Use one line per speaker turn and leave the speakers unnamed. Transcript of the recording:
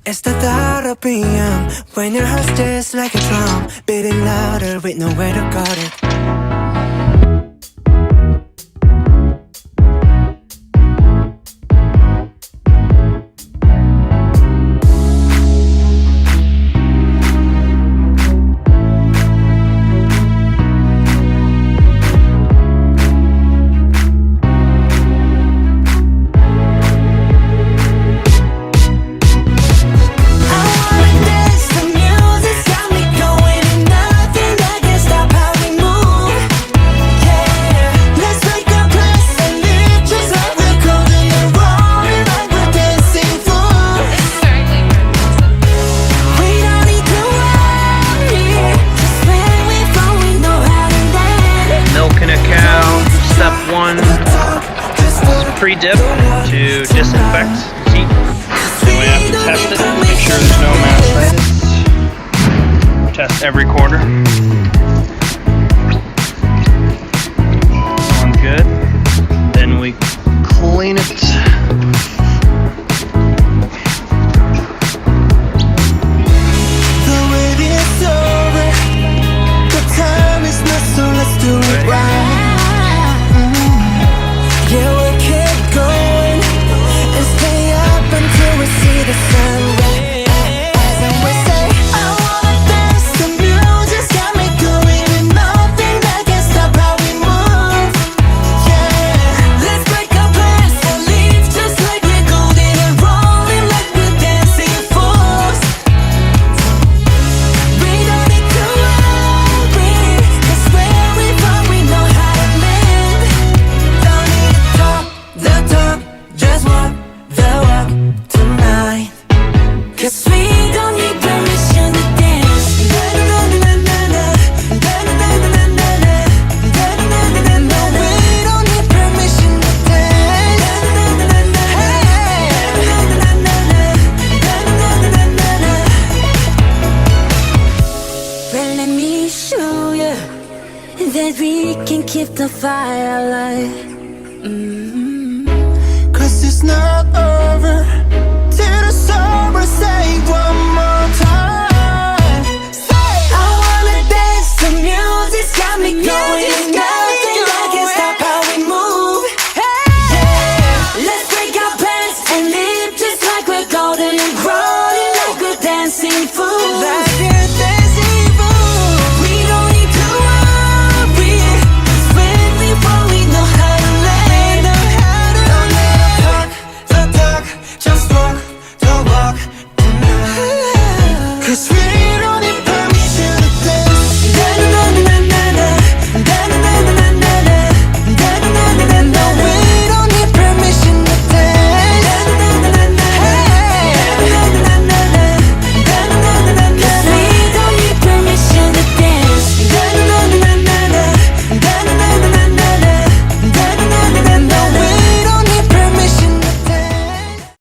It's the thought of PM when your heart's just like a drum, beating louder with nowhere to guard it.
Pre-dip to disinfect heat. Then we have to test it, make sure there's no mastitis. Test every quarter. One's good. Then we clean it.
The wait is over. The time is not, so let's do it right. Yeah, we keep going and stay up until we see the sunrise. And we say, I wanna dance, the music's got me going, and nothing that can stop how we move. Yeah, let's break our plans and leave just like we're golden and rolling like we're dancing fools. We don't need to worry, 'cause where we from we know how to live. Don't need to talk the talk, just walk the walk tonight. 'Cause we don't need permission to dance. No, we don't need permission to dance. Well, let me show you that we can keep the fire alive.